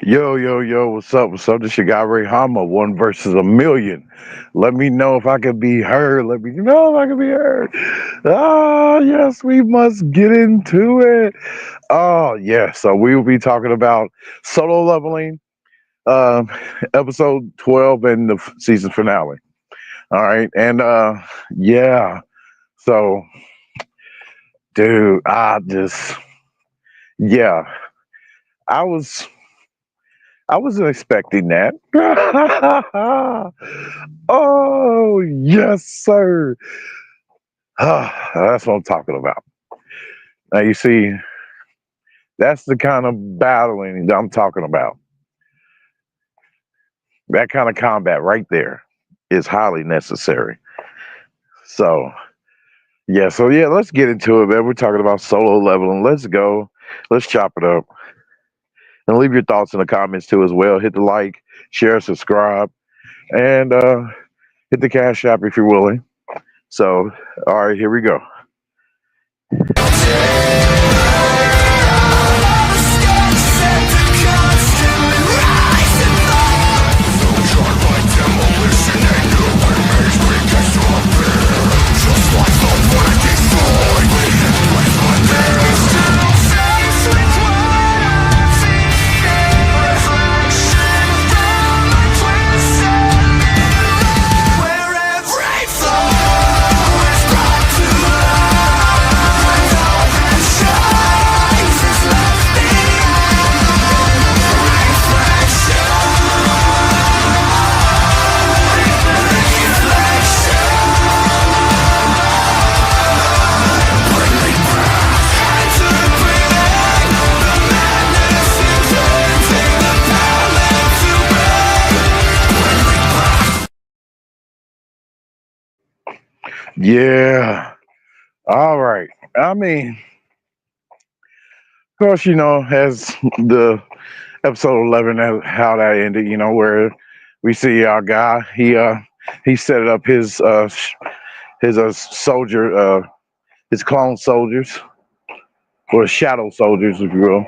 Yo, yo, yo, what's up? What's up? This your guy Ray Hama, one versus a million. Let me know if I can be heard. Let me know if I can be heard. Ah, yes, we must get into it. Oh, yeah. So we will be talking about solo leveling, um, episode 12 and the season finale. All right. And yeah. So, dude, yeah, I was. I wasn't expecting that. Oh, yes, sir. That's what I'm talking about. Now, you see, that's the kind of battling that I'm talking about. That kind of combat right there is highly necessary. So, yeah, let's get into it, man. We're talking about solo leveling. Let's go. Let's chop it up. And leave your thoughts in the comments too as well. Hit the like, share, subscribe, and hit the cash app if you're willing. So, all right, here we go. Yeah. All right. I mean, of course, as the episode 11, how that ended, where we see our guy, he set up his soldier, his clone soldiers, or shadow soldiers, if you will,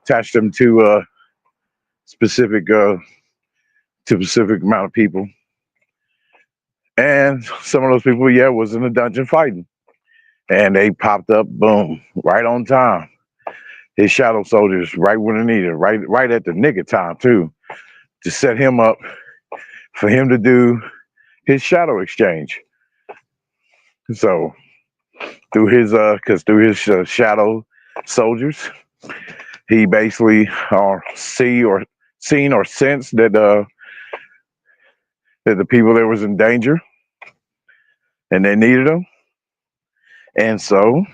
attached them to specific, specific amount of people. And some of those people, yeah, was in the dungeon fighting. And they popped up, boom, right on time. His shadow soldiers right when they needed, right at the nick of time too, to set him up for him to do his shadow exchange. So through his shadow soldiers, he basically seen or sensed that the people there was in danger and they needed him. And so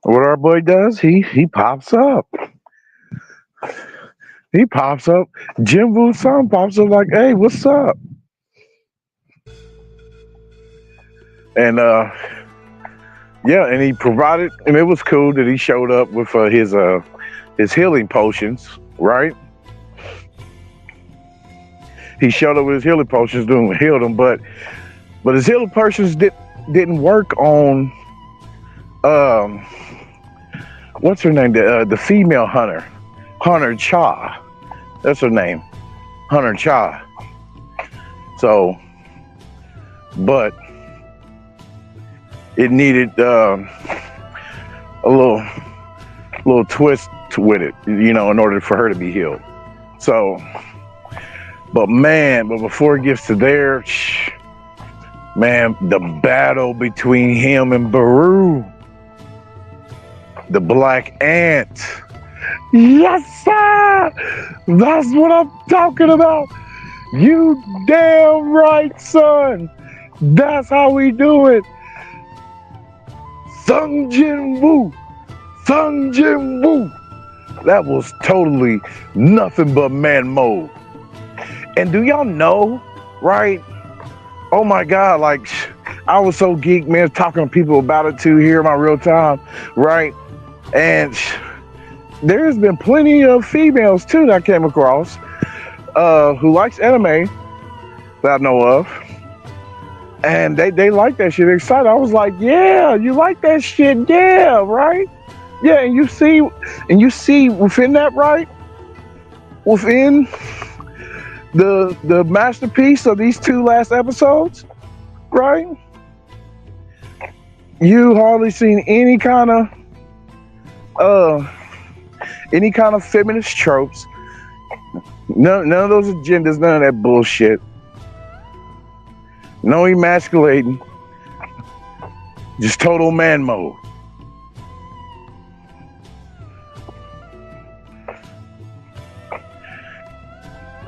what our boy does, he pops up. He pops up. Jinwoo Sung pops up like, hey, what's up? And yeah, and he provided, and it was cool that he showed up with his healing potions, right? He showed up with his healing potions, healed him, but his healing potions didn't work on what's her name? The female Hunter Cha. That's her name, Hunter Cha. So, but it needed a little twist with it, in order for her to be healed. So, but before it gets to there, man, the battle between him and Baru, the Black Ant. Yes, sir! That's what I'm talking about. You damn right, son. That's how we do it. Sung Jinwoo. That was totally nothing but man mode. And do y'all know, right? Oh my God, like, I was so geeked, man, talking to people about it too here in my real time, right? And there's been plenty of females too that I came across who likes anime that I know of. And they like that shit. They're excited. I was like, yeah, you like that shit? Yeah, right? Yeah, and you see within that, right? Within the masterpiece of these two last episodes, right? You hardly seen uh any kind of feminist tropes. None of those agendas, none of that bullshit. No emasculating, just total man mode.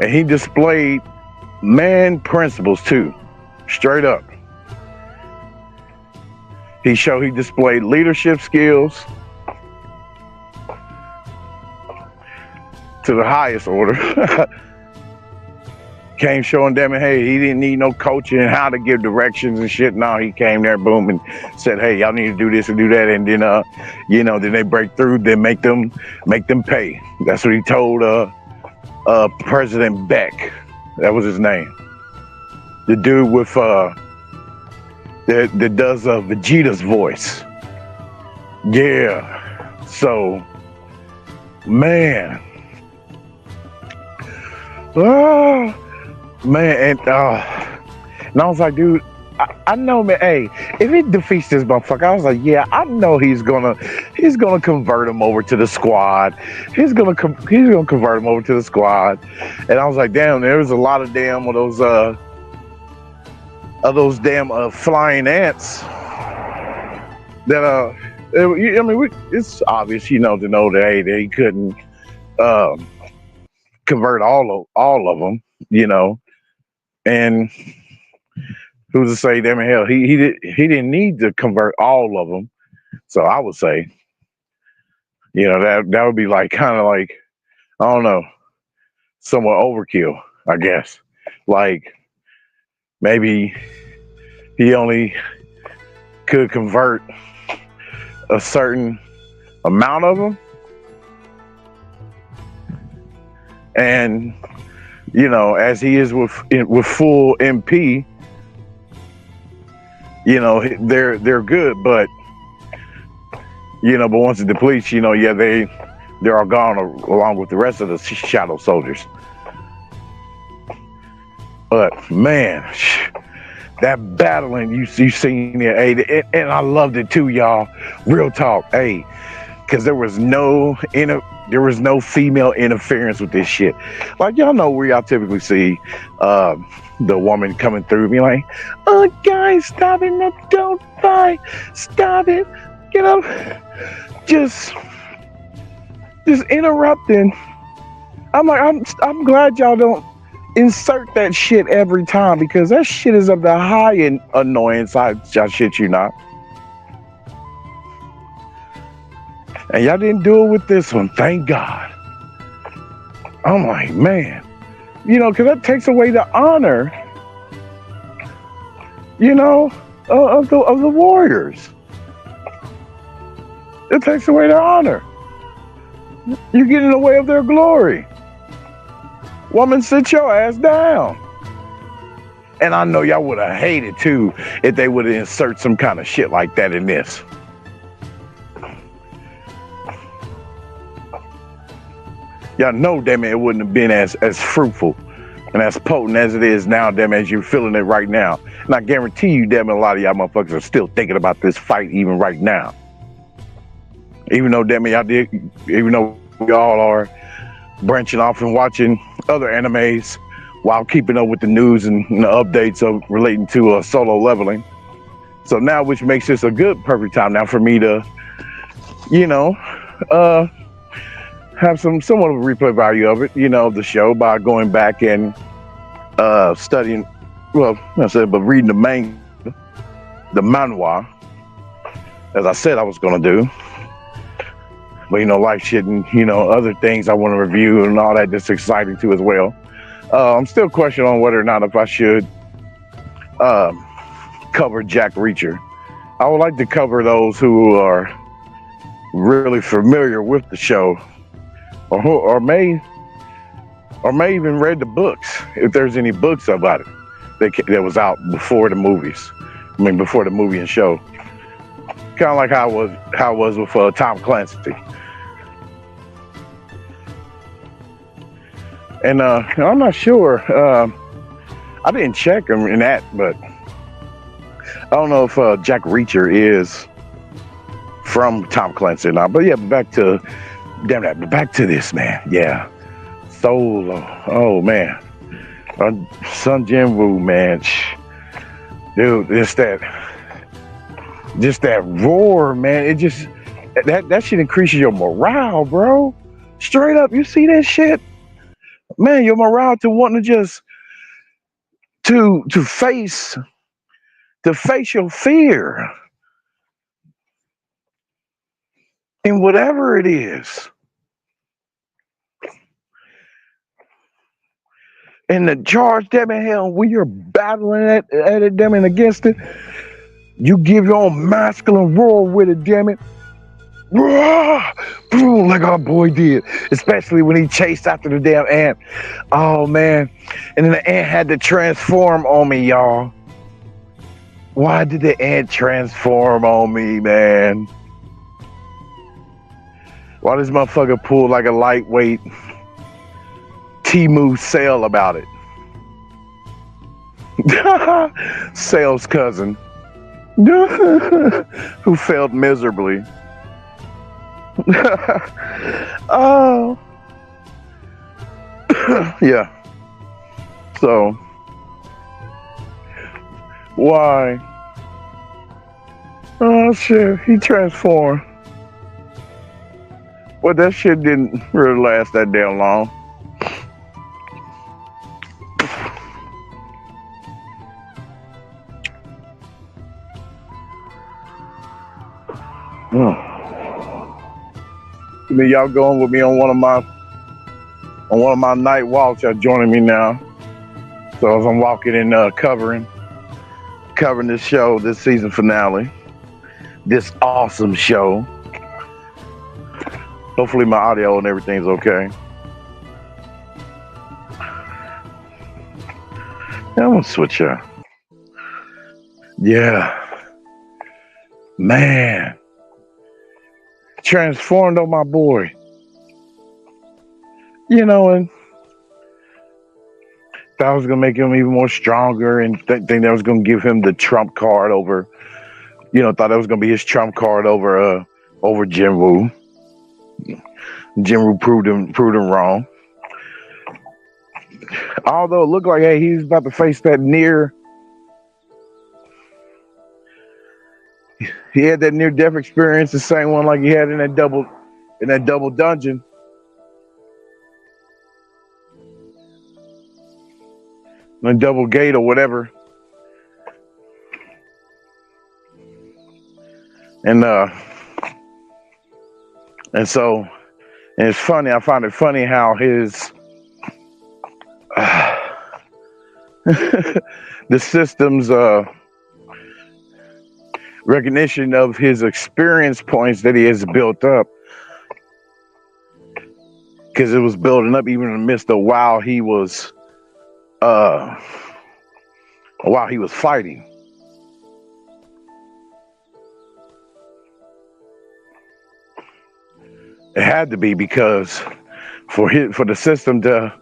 And he displayed man principles too, straight up. He displayed leadership skills to the highest order. Came showing them, hey, he didn't need no coaching and how to give directions and shit. No, he came there, boom, and said, hey, y'all need to do this and do that, and then then they break through, then make them pay. That's what he told President Beck. That was his name. The dude with that does Vegeta's voice. Yeah. So, man. Oh, man. And I was like, dude, I know, man. Hey, if he defeats this motherfucker, I was like, yeah, I know he's gonna convert him over to the squad. He's gonna convert him over to the squad. And I was like, damn, there was a lot of damn of those damn flying ants that I mean, it's obvious, to know that hey, they couldn't convert all of them, and who's to say, damn hell, he didn't need to convert all of them. So I would say, that would be like kind of like, I don't know, somewhat overkill, I guess. Like maybe he only could convert a certain amount of them, and as he is with full MP, they're good, but but once it depletes, yeah, they're all gone along with the rest of the shadow soldiers. But man, that battling you seen there, hey, and I loved it too, y'all. Real talk, hey, because there was no female interference with this shit. Like, y'all know where y'all typically see the woman coming through, be like, "Oh, guys, stop it! No, don't fight! Stop it!" Just interrupting. I'm like, I'm glad y'all don't insert that shit every time, because that shit is of the high and annoyance. I shit you not. And y'all didn't do it with this one, thank God. I'm like, man, because that takes away the honor, of the warriors. It takes away their honor. You get in the way of their glory. Woman, sit your ass down. And I know y'all would have hated too if they would have insert some kind of shit like that in this. Y'all know, damn it wouldn't have been as fruitful and as potent as it is now, damn it, as you're feeling it right now. And I guarantee you, damn it, a lot of y'all motherfuckers are still thinking about this fight even right now. Even though, damn it, even though we all are branching off and watching other animes while keeping up with the news and the updates of relating to Solo Leveling. So now, which makes this a perfect time now for me to, have somewhat of a replay value of it, the show, by going back and studying, reading the manhwa, as I said I was going to do. But, life shit and, other things I want to review and all that, that's exciting too as well. I'm still questioning on whether or not if I should cover Jack Reacher. I would like to cover those who are really familiar with the show, or may even read the books, if there's any books about it that was out before the movies. Before the movie and show kind of like how it was with Tom Clancy. And I'm not sure. I didn't check him in that, but I don't know if Jack Reacher is from Tom Clancy or not. But yeah, back to this, man. Yeah, Solo. Oh man, Son Jinwoo, man. Dude, just that roar, man. It just that shit increases your morale, bro. Straight up, you see that shit, man. Your morale to wanting to just to face your fear in whatever it is. And the charge them in hell when you're battling at it, them and against it, you give your own masculine roar with it, damn it. Roar! Boom, like our boy did. Especially when he chased after the damn ant. Oh man. And then the ant had to transform on me, y'all. Why did the ant transform on me, man? Why does motherfucker pull like a lightweight Timu sale about it? Sales cousin who failed miserably. Oh. Yeah. So why? Oh shit, he transformed. Well, that shit didn't really last that damn long. I mean, y'all going with me on one of my night walks. Y'all joining me now. So as I'm walking and covering this show, this season finale, this awesome show. Hopefully my audio and everything's okay. Yeah, I'm gonna switch up. Yeah. Man. Transformed on my boy. You know, and that was gonna make him even more stronger, and think that was gonna give him the trump card over. You know, thought that was gonna be his trump card over Jinwoo. Jinwoo proved him wrong. Although it looked like, hey, he's about to face that near. He had that near-death experience, the same one like he had in that double dungeon. The double gate or whatever. And so it's funny. I find it funny how his the system's recognition of his experience points that he has built up, because it was building up even in the midst of while he was fighting. It had to be, because for the system to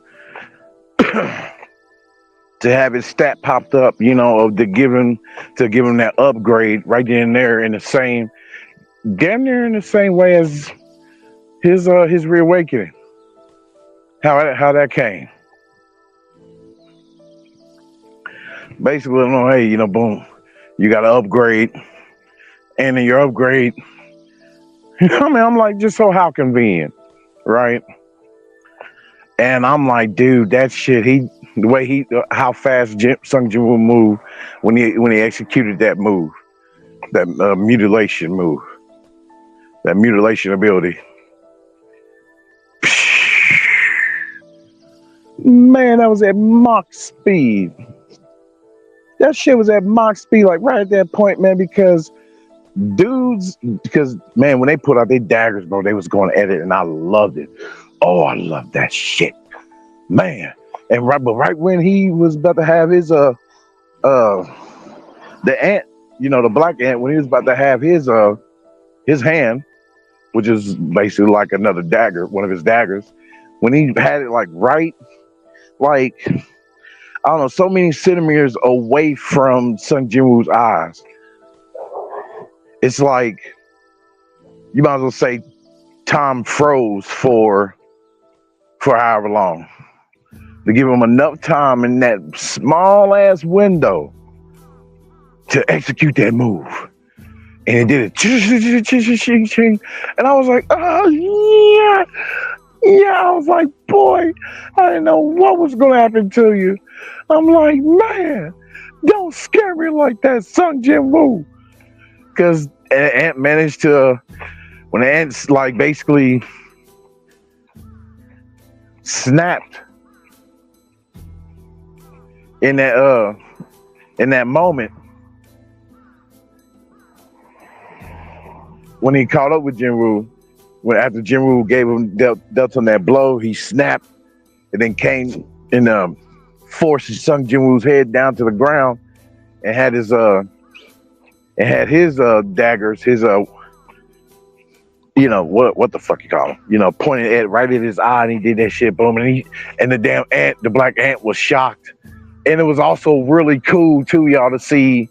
to have his stat popped up, you know, of to give him that upgrade right then and there in the same, damn near in the same way as his reawakening. How that came. Basically, you know, hey, you know, boom, you got to upgrade, and then your upgrade. I mean, I'm like, just so how convenient, right? And I'm like, dude, that shit. How fast Sung Jinwoo moved when he executed that move, that mutilation move, that mutilation ability. Man, that was at Mach speed. That shit was at Mach speed, like right at that point, man. Because man, when they put out their daggers, bro, they was going at it, and I loved it. Oh, I love that shit, man. And right when he was about to have his the ant, you know, the black ant, when he was about to have his his hand, which is basically like another dagger, one of his daggers, when he had it like right, like I don't know, so many centimeters away from Sung Jinwoo's eyes, it's like you might as well say time froze for however long to give him enough time in that small ass window to execute that move. And it did it. And I was like, oh, yeah. Yeah. I was like, boy, I didn't know what was going to happen to you. I'm like, man, don't scare me like that, Sung Jinwoo. Because Ant managed to, when the Ant's like basically snapped in that moment, when he caught up with Jinwoo, when after Jinwoo gave him dealt him that blow, he snapped and then came and forced Sung Jinwoo's head down to the ground and had his daggers, his what the fuck you call him, pointed at right at his eye, and he did that shit, boom, and the damn ant, the black ant, was shocked. And it was also really cool too, y'all, to see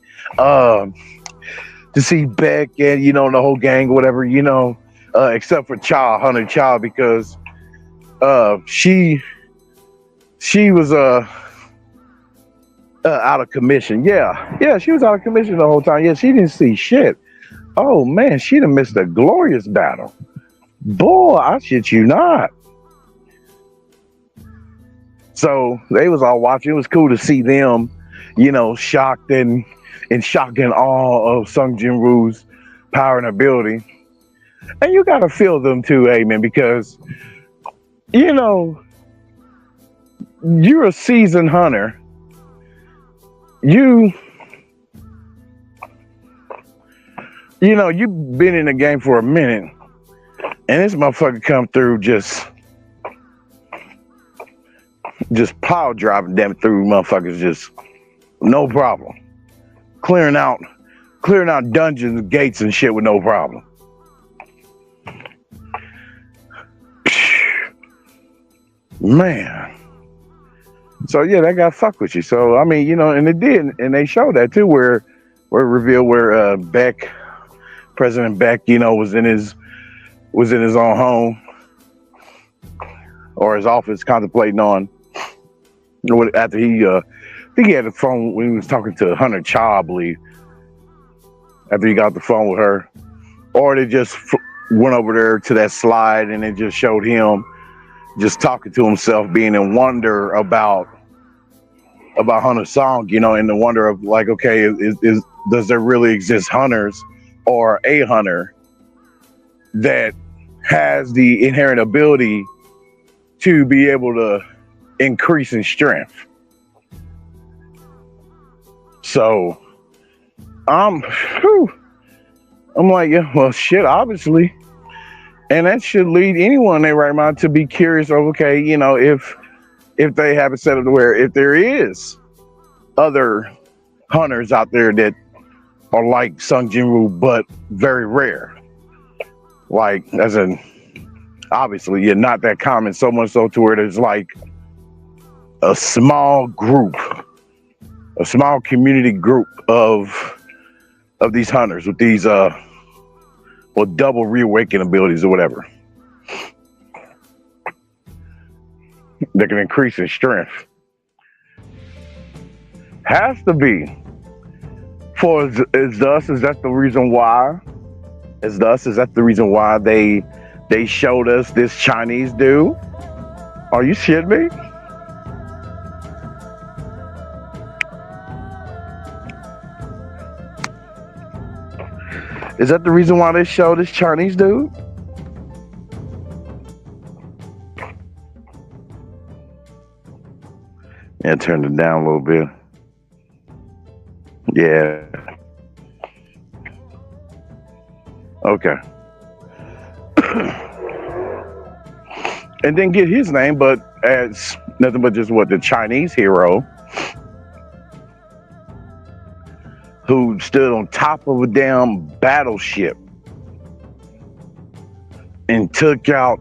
Beck and the whole gang, whatever, except for Hunter Child, because she was out of commission. Yeah, she was out of commission the whole time. Yeah, she didn't see shit. Oh man, she'd have missed a glorious battle. Boy, I shit you not. So they was all watching. It was cool to see them, shocked and in shock and awe of Sung Jinwoo's power and ability. And you gotta feel them too, man, because you're a seasoned hunter. You've been in the game for a minute, and this motherfucker come through just pile driving them through motherfuckers, just no problem. Clearing out dungeons, gates, and shit with no problem. Man. So yeah, that guy fucked with you. So I mean, and it did, and they showed that too, where it revealed where President Beck, was in his own home or his office, contemplating on after I think he had the phone when he was talking to Hunter Cha, I believe, after he got the phone with her, or they just went over there to that slide and it just showed him just talking to himself, being in wonder about Hunter Song, and the wonder of like, okay, does there really exist hunters or a hunter that has the inherent ability to be able to increase in strength? So I'm like, yeah, well, shit, obviously. And that should lead anyone in their right mind to be curious of, okay, if they have it set up to where if there is other hunters out there that are like Sung Jinwoo, but very rare. Like, as in, obviously, you're not that common, so much so to where there's like a small group, a small community group of these hunters with these double reawaken abilities or whatever that can increase in strength. Has to be. Is that the reason why? Is that the reason why they showed us this Chinese dude? Are you shitting me? Is that the reason why they showed this Chinese dude? Yeah, turn it down a little bit. Yeah. Okay. And then get his name, but as nothing but just the Chinese hero who stood on top of a damn battleship took out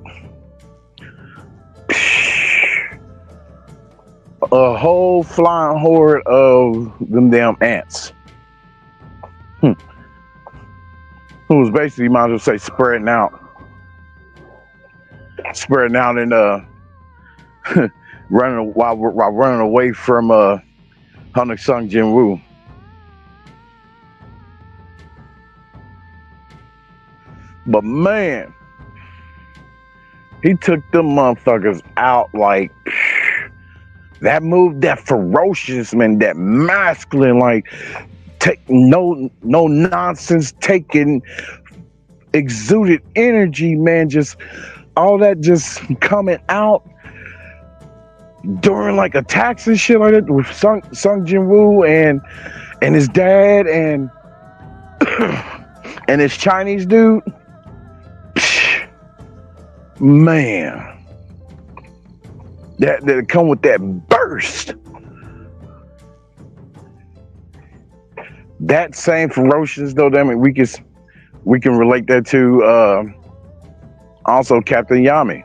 a whole flying horde of them damn ants. Who was basically, might as well say, spreading out and running while running away from Handels Sung Jinwoo. But man, he took them motherfuckers out like that move, that ferocious, man, that masculine, like take no nonsense, taking exuded energy, man, just all that just coming out during like attacks and shit like that with Sung Jinwoo and his dad and and his Chinese dude. Man, that come with that burst. That same ferociousness, though, I mean, we can relate that to also Captain Yami.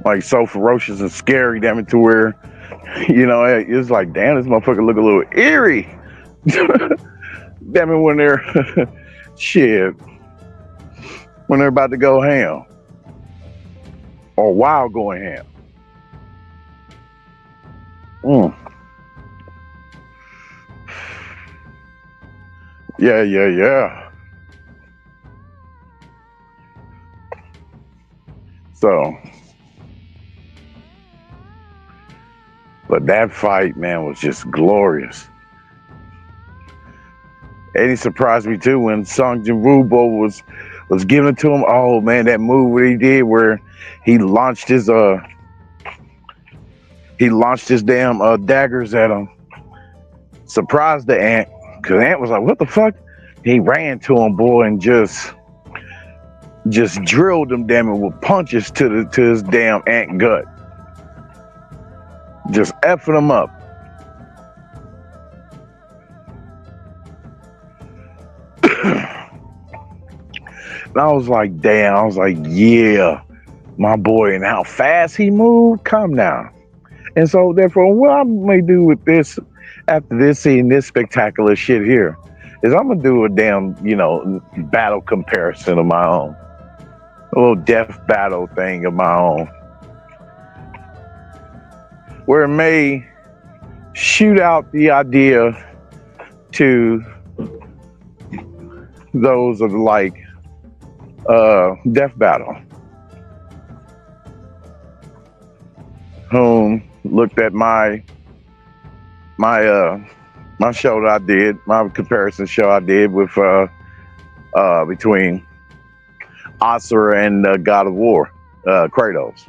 Like so ferocious and scary, damn it, to where, you know, it's like, damn, this motherfucker look a little eerie. Damn it, when they're shit, when they're about to go ham, or while going ham. Yeah. So, but that fight, man, was just glorious. And he surprised me too when Sung Jinwoo was giving it to him. Oh man, that move what he did where he launched his damn daggers at him. Surprised the ant, cause the ant was like, "What the fuck?" He ran to him, boy, and just drilled him, damn it, with punches to his damn ant gut, just effing him up. And I was like, damn, I was like, yeah, my boy, and how fast he moved, come down. And so therefore, what I may do with this, after this, seeing this spectacular shit here, is I'm gonna do a damn, you know, battle comparison of my own. A little death battle thing of my own. Where it may shoot out the idea to those of like death battle, whom looked at my show that I did, my comparison show I did with between Asura and God of War, Kratos.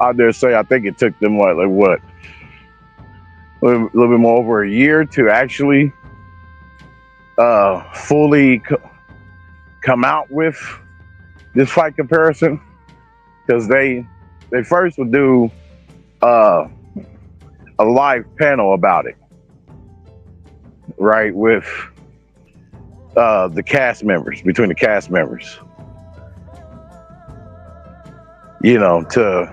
I dare say I think it took them a little bit more over a year to actually fully come out with this fight comparison, because they first would do a live panel about it, right, with the cast members, between the cast members, you know, to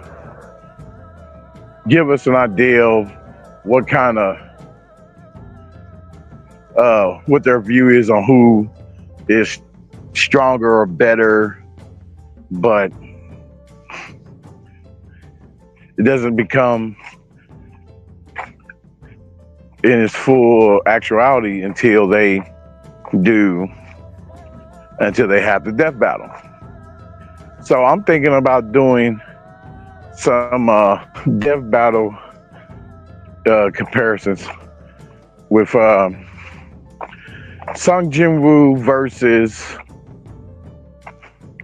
give us an idea of what kind of what their view is on who is stronger or better, but it doesn't become in its full actuality until they have the death battle. So I'm thinking about doing some death battle comparisons with Sung Jinwoo versus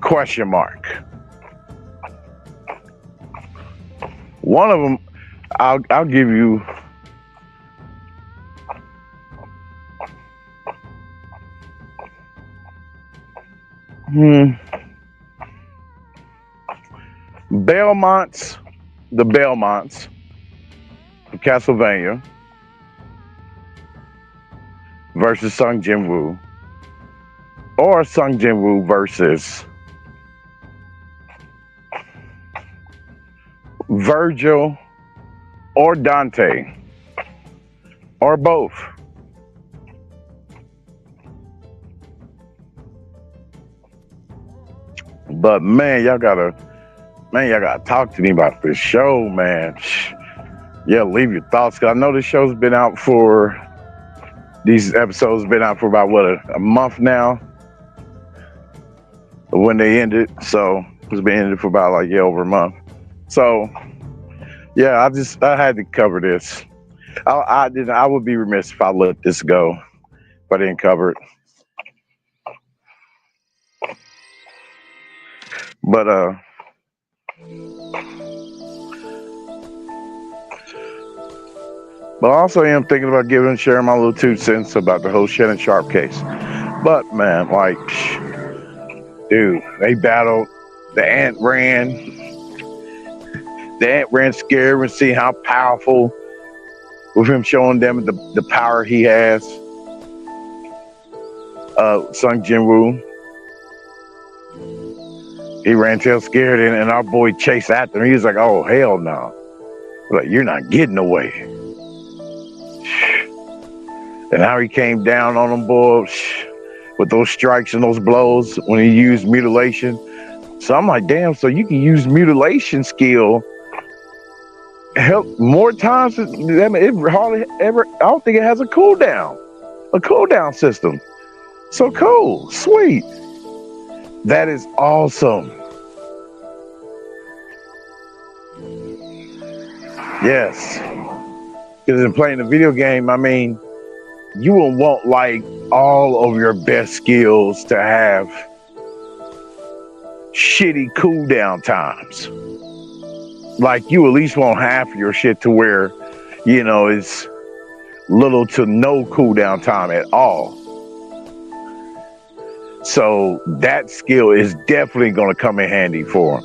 question mark. One of them, I'll give you Belmont's the Belmonts of Castlevania versus Sung Jinwoo, or Sung Jinwoo versus Virgil or Dante, or both. But man, y'all gotta talk to me about this show, man. Yeah, leave your thoughts, cause I know this show's been out for, these episodes been out for about what, a month now when they ended. So it's been ended for about like, yeah, over a month. So yeah, I had to cover this. I would be remiss if I let this go, if I didn't cover it. But I also am thinking about sharing my little 2 cents about the whole Shannon Sharp case. But man, like, dude, they battled. The ant ran. The ant ran scared and see how powerful, with him showing them the power he has. Sung Jinwoo, he ran tail scared, and our boy chased after him. He was like, "Oh hell no!" Like, you're not getting away. And how he came down on them, boy, with those strikes and those blows when he used mutilation. So I'm like, damn, so you can use mutilation skill help more times. It hardly ever, I don't think it has a cooldown system. So cool, sweet. That is awesome. Yes. Because in playing the video game, I mean, you will want like all of your best skills to have shitty cooldown times. Like, you at least want half your shit to where, you know, it's little to no cooldown time at all. So that skill is definitely going to come in handy for him.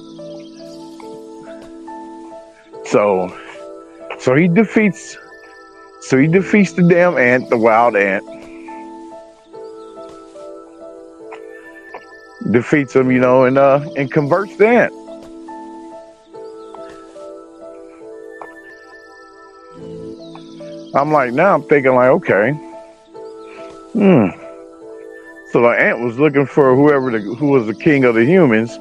So he defeats the damn ant, the wild ant. Defeats him, you know, and converts the ant. I'm like, now I'm thinking like, okay. So the ant was looking for who was the king of the humans,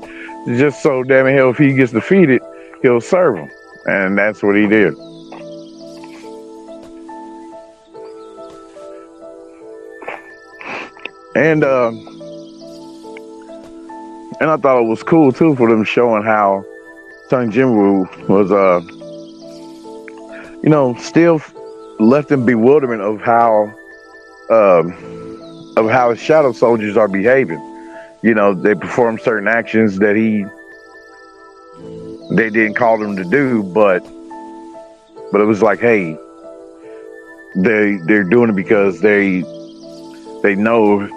just so damn hell if he gets defeated, he'll serve him. And that's what he did. And I thought it was cool too for them showing how Sung Jinwoo was you know, still left in bewilderment of how his shadow soldiers are behaving. You know, they perform certain actions that they didn't call them to do, but it was like, hey, they're doing it because they know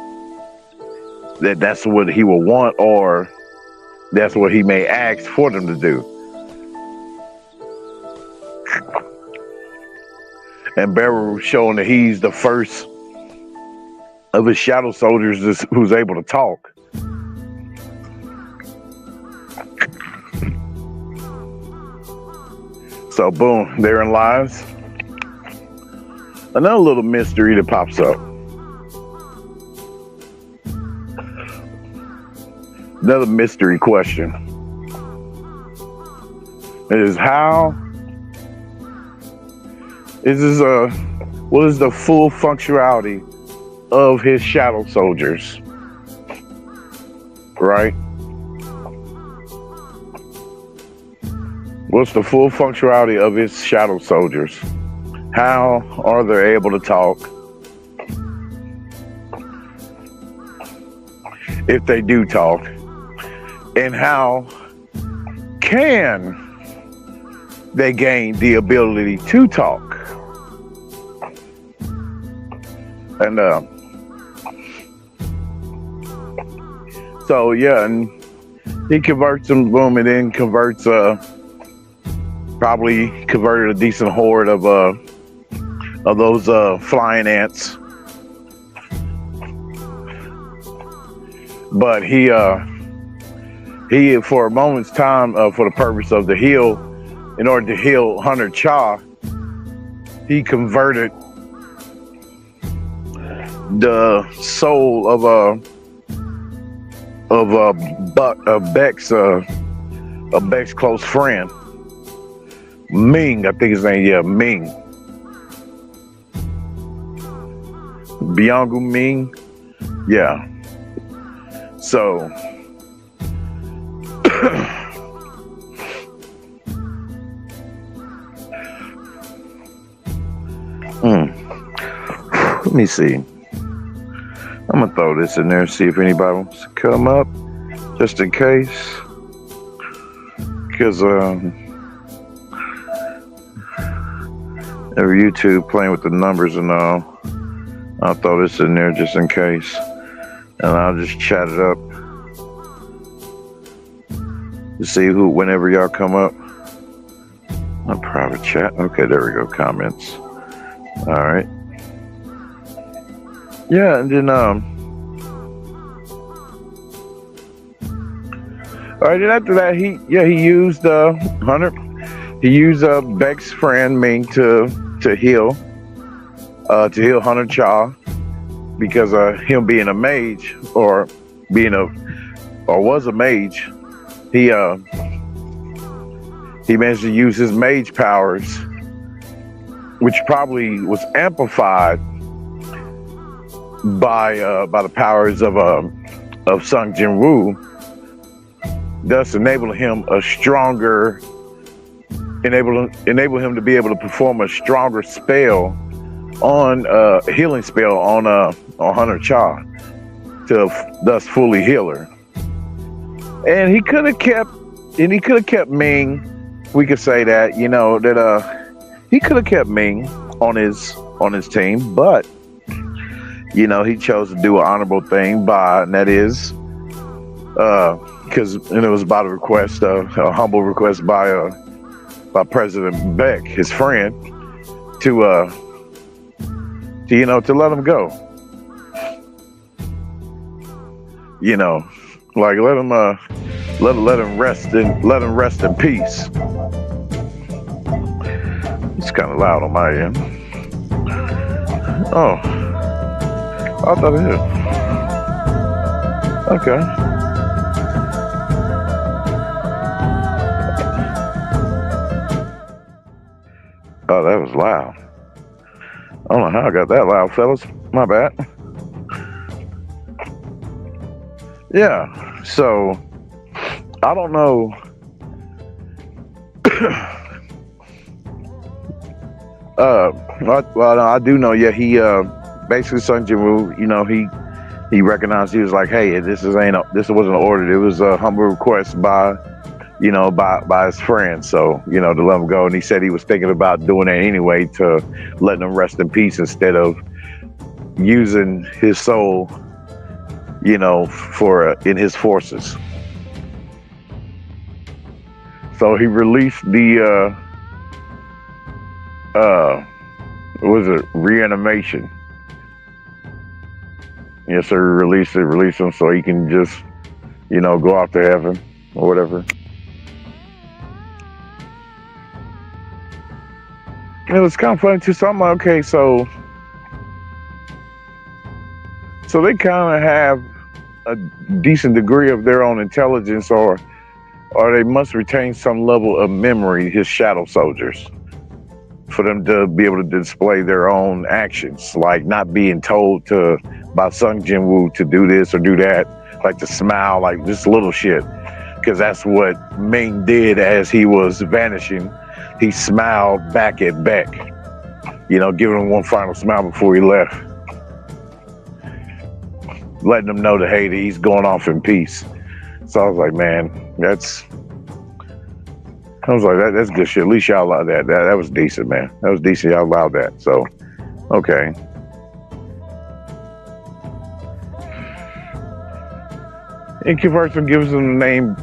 that that's what he will want, or that's what he may ask for them to do. And Beryl showing that he's the first of his shadow soldiers who's able to talk. So boom, therein lies another little mystery that pops up. Another mystery question is what is the full functionality of his shadow soldiers, right? What's the full functionality of his shadow soldiers? How are they able to talk? If they do talk, and how can they gain the ability to talk? And so yeah, and he converts them, boom, and then converts Probably converted a decent horde of those flying ants. But he for a moment's time, for the purpose of the heal, in order to heal Hunter Cha, he converted the soul of Beck's close friend, Ming. I think his name, yeah, Ming. Byung Ming, yeah. So let me see. I'm gonna throw this in there, see if anybody wants to come up, just in case. Because every YouTube playing with the numbers and all, I'll throw this in there just in case, and I'll just chat it up to see who, whenever y'all come up. A private chat. Okay, there we go. Comments. All right. Yeah, and then all right. Then after that, he used Hunter. He used Beck's friend Ming to heal Hunter Cha, because him being a mage, or was a mage, he managed to use his mage powers, which probably was amplified by the powers of Sung Jinwoo, thus enable him to be able to perform a stronger spell healing spell on Hunter Cha, to thus fully heal her. And he could have kept Ming. We could say that, he could have kept Ming on his team, but he chose to do an honorable thing and that is, because it was about a humble request by President Beck, his friend, to let him go. Like let him rest in peace. It's kind of loud on my end. Oh, I thought it is. Okay. Oh, that was loud. I don't know how I got that loud, fellas. My bad. Yeah, so I don't know. Well, I do know. Yeah, he basically Sung Jinwoo. He recognized. He was like, "Hey, this wasn't ordered. It was a humble request by his friend. So to let him go." And he said he was thinking about doing that anyway, to letting him rest in peace instead of using his soul, for in his forces. So he released the reanimation. Yes, sir. Release him so he can just go off to heaven or whatever. It was kind of funny too. So I'm like, okay, so they kind of have a decent degree of their own intelligence, or they must retain some level of memory, his shadow soldiers, for them to be able to display their own actions, like not being told by Sung Jinwoo to do this or do that, like to smile, like just little shit. Because that's what Ming did as he was vanishing. He smiled back at Beck, giving him one final smile before he left, letting him know that, hey, he's going off in peace. So I was like, man, that's good shit. At least y'all allowed that. That was decent, man. That was decent. Y'all allowed that. So, okay. And converts and gives him the name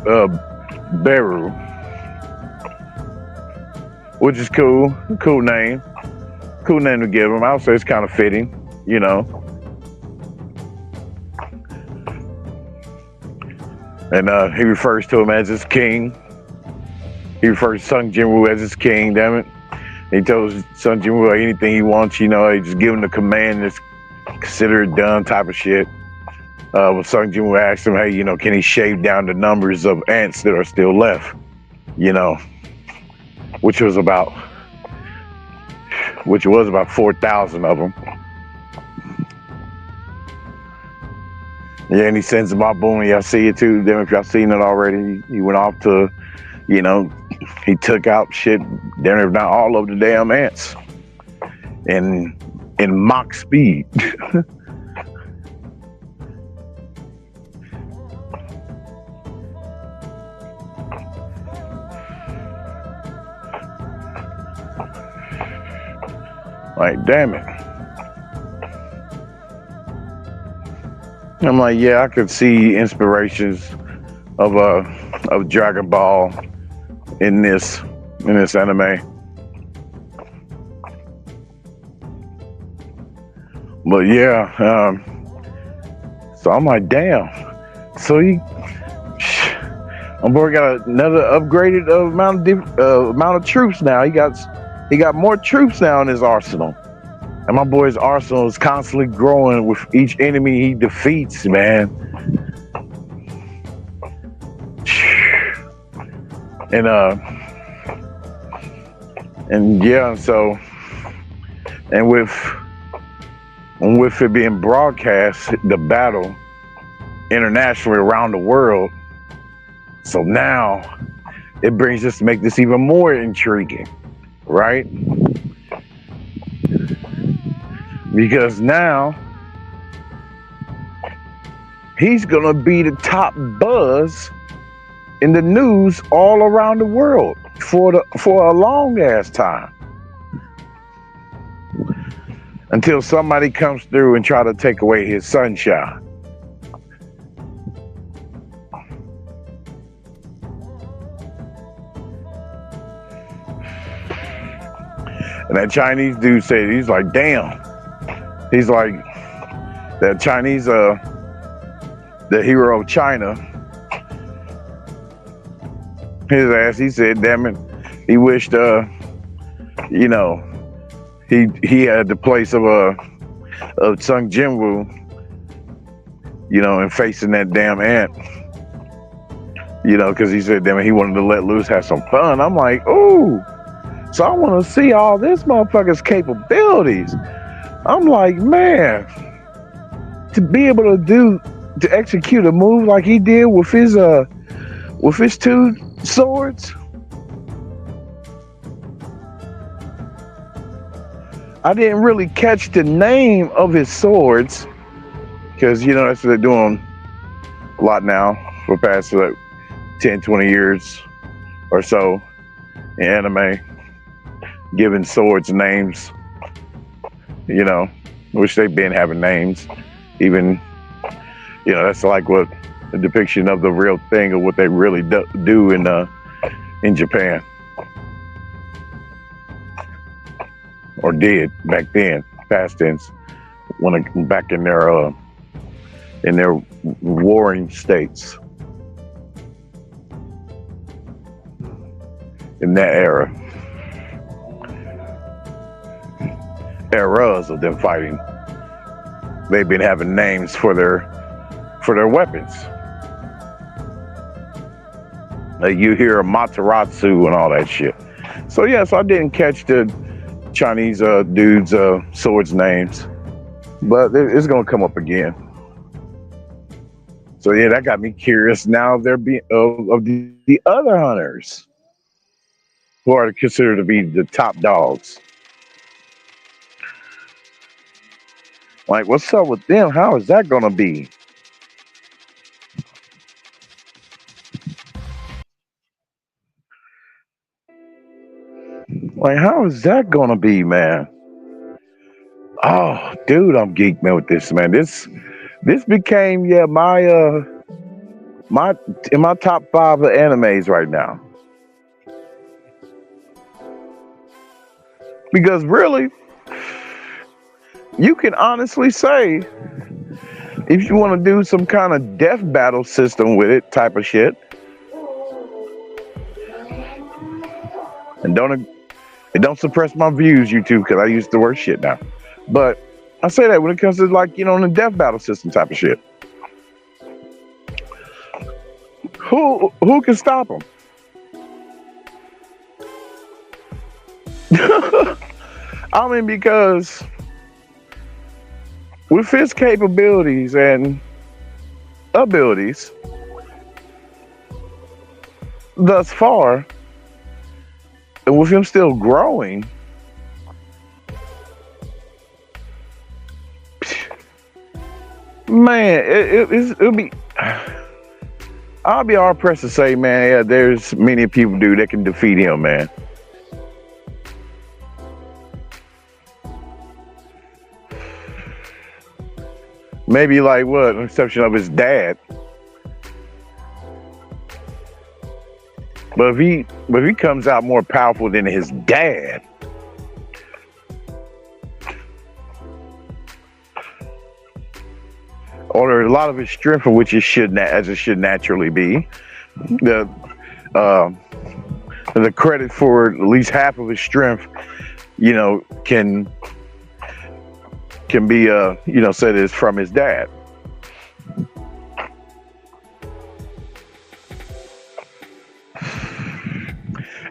Beru. which is cool. Cool name. Cool name to give him. I would say it's kind of fitting, you know. And he refers to him as his king. He refers to Sung Jinwoo as his king, damn it. He tells Sung Jinwoo anything he wants, you know, he just give him the command, it's consider it done type of shit. When Sung Jinwoo asked him, hey, you know, can he shave down the numbers of ants that are still left? You know, which was about 4,000 of them. Yeah, and he sends him off, boom, y'all see it too. Then if y'all seen it already, he went off to, you know, he took out shit, they're not all of the damn ants. In Mach speed. Like, damn it. I'm like, yeah, I could see inspirations of Dragon Ball in this anime. But yeah, so I'm like, damn. So my boy got another upgraded amount of troops now. He got more troops now in his arsenal. And my boy's arsenal is constantly growing with each enemy he defeats, man. And yeah, so and with it being broadcast, the battle internationally around the world, so now it brings us to make this even more intriguing, right? Because now he's gonna be the top buzz in the news all around the world for a long ass time. Until somebody comes through and try to take away his sunshine. And that Chinese dude said, he's like, damn. He's like, that Chinese, the hero of China, his ass, he said, damn it, he wished, you know, he had the place of Sung Jinwoo, you know, and facing that damn ant, you know, because he said, damn it, he wanted to let loose, have some fun. I'm like, ooh, so I want to see all this motherfucker's capabilities. I'm like, man, to be able to execute a move like he did with his two swords. I didn't really catch the name of his swords because, you know, that's what they're doing a lot now for the past like 10, 20 years or so in anime, giving swords names. You know, which they've been having names. Even, you know, that's like what the depiction of the real thing of what they really do in Japan. Or did back then, past tense, when back in their warring states. In that era. Eras of them fighting, they've been having names for their weapons. Like you hear Amaterasu and all that shit. So yeah, so I didn't catch the Chinese dudes' swords names, but it's gonna come up again. So yeah, that got me curious. Now there be of the other hunters who are considered to be the top dogs. Like, what's up with them? How is that gonna be? Like, how is that gonna be, man? Oh, dude, I'm geeked, man, with this, man. This became my in my top 5 of animes right now. Because really, you can honestly say, if you want to do some kind of death battle system with it, type of shit, and don't suppress my views, YouTube, because I use the word shit now. But I say that when it comes to like, the death battle system type of shit. Who can stop them? I mean, because with his capabilities and abilities thus far, and with him still growing, man, it'll be. I'll be hard pressed to say, man, yeah, there's many people, dude, that can defeat him, man. Maybe like what, an exception of his dad. But if he comes out more powerful than his dad, or a lot of his strength, for which it should naturally be, the credit for at least half of his strength, can be said is from his dad.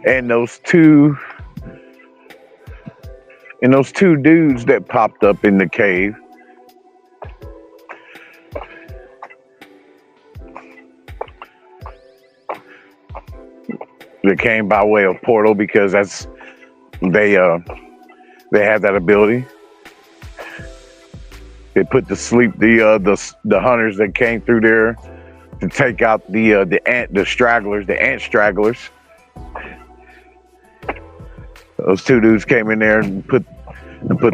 And those two dudes that popped up in the cave, that came by way of portal, because they have that ability. They put to sleep the hunters that came through there to take out the ant stragglers. Those two dudes came in there and put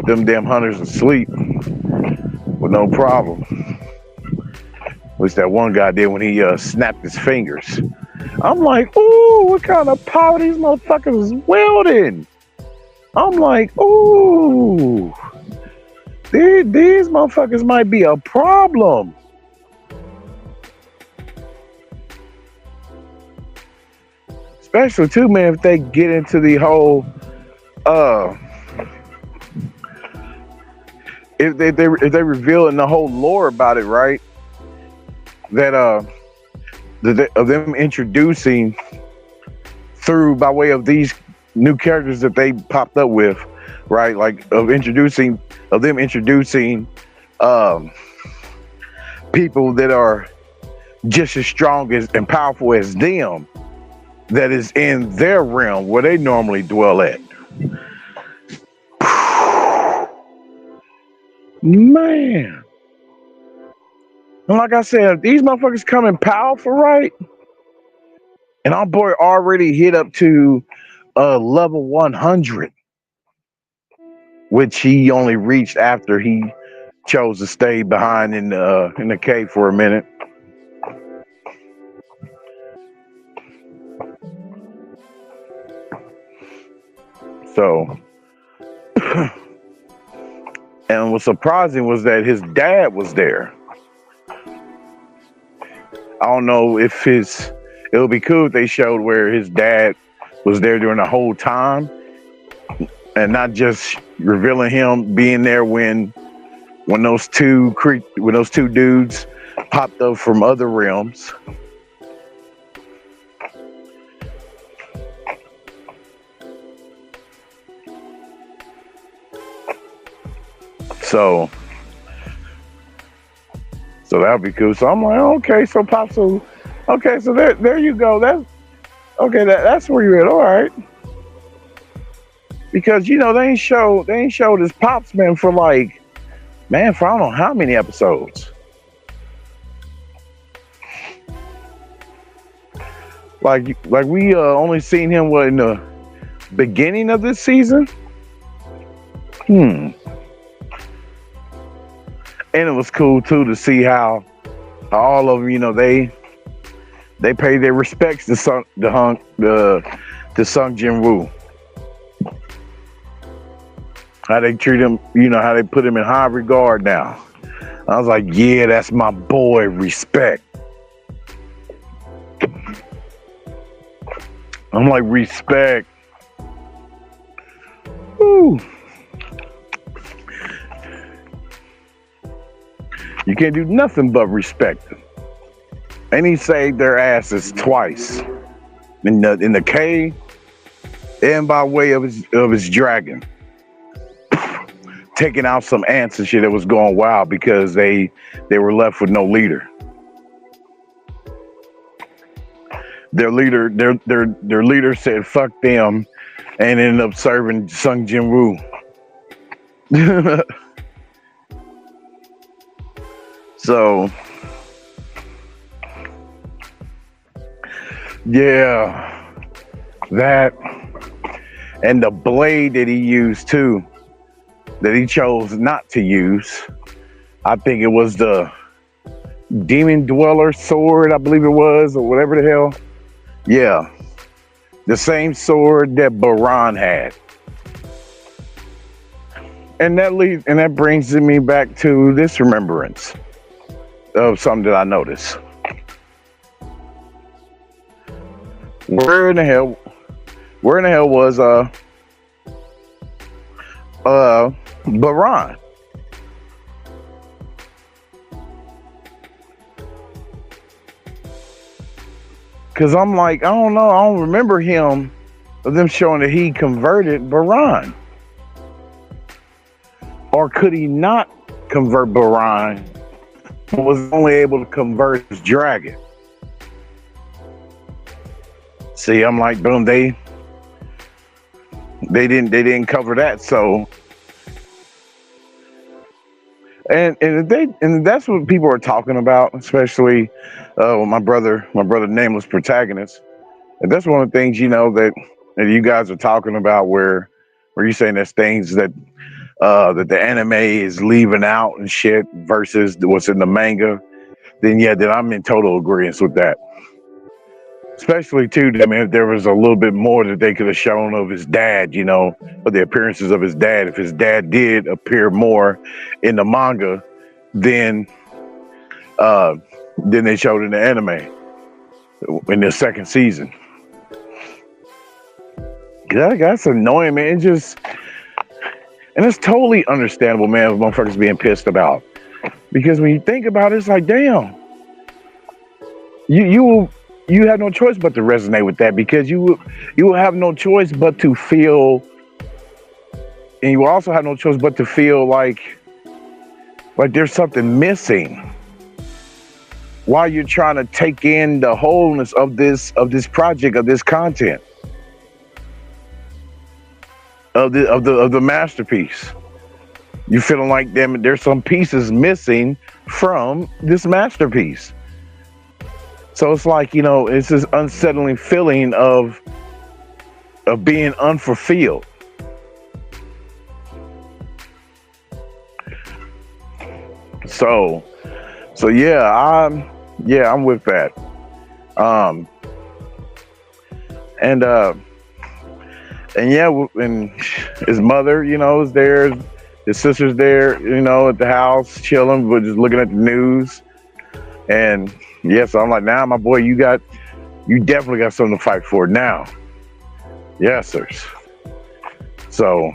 them damn hunters to sleep with no problem. At least that one guy did when he snapped his fingers. I'm like, ooh, what kind of power these motherfuckers is wielding? I'm like, ooh, these motherfuckers might be a problem. Especially too, man, if they get into the whole if they reveal in the whole lore about it, right? That of them introducing through by way of these new characters that they popped up with, right? Like of them introducing people that are just as strong as and powerful as them, that is in their realm where they normally dwell at. Man. And like I said, these motherfuckers coming powerful, right? And our boy already hit up to level 100, which he only reached after he chose to stay behind in the cave for a minute. So, and what's surprising was that his dad was there. I don't know if it would be cool if they showed where his dad was there during the whole time, and not just revealing him being there when those two dudes popped up from other realms. So that'd be cool. So I'm like, okay, so Pop, so there you go. That's where you're at. All right. Because they ain't showed his Pops, man, for I don't know how many episodes. Like we only seen him in the beginning of this season. And it was cool too to see how all of them, they paid their respects to Sung Jinwoo. How they treat him, how they put him in high regard now. I was like, yeah, that's my boy, respect. I'm like, respect. Woo. You can't do nothing but respect them. And he saved their asses twice. In the cave and by way of his dragon. Taking out some ants and shit that was going wild because they were left with no leader. Their leader said fuck them and ended up serving Sung Jinwoo. So yeah, that and the blade that he used too, that he chose not to use. I think it was the Demon Dweller sword, I believe it was, or whatever the hell. Yeah, the same sword that Baran had. And that brings me back to this remembrance of something that I noticed. Where in the hell was Baran? Cause I'm like, I don't know, I don't remember them showing that he converted Baran. Or could he not convert Baran? Was only able to convert his dragon. See, I'm like, boom, they didn't cover that, so and that's what people are talking about, especially my brother Nameless Protagonist. And that's one of the things, that you guys are talking about where you're saying there's things that the anime is leaving out and shit versus what's in the manga. Then I'm in total agreement with that. Especially too, I mean, if there was a little bit more that they could have shown of his dad, or the appearances of his dad. If his dad did appear more in the manga than they showed in the anime in the second season. That's annoying, man. And it's totally understandable, man, if motherfuckers being pissed about. Because when you think about it, it's like, damn, you have no choice but to resonate with that, because you will have no choice but to feel, and you also have no choice but to feel like there's something missing while you're trying to take in the wholeness of this project, of this content, of the masterpiece. You feeling like there's some pieces missing from this masterpiece. So it's like, it's this unsettling feeling of being unfulfilled. So I'm with that. And his mother, is there. His sister's there, at the house chilling, but just looking at the news. And so I'm like, now, my boy, you definitely got something to fight for now. Yes, sirs. So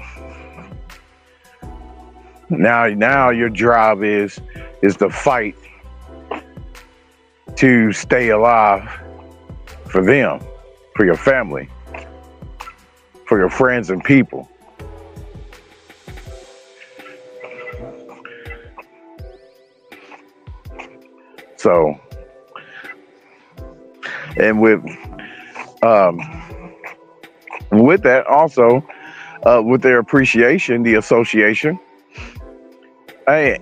now your job is to fight to stay alive for them, for your family, for your friends and people. So, and with that also, with their appreciation, the association, they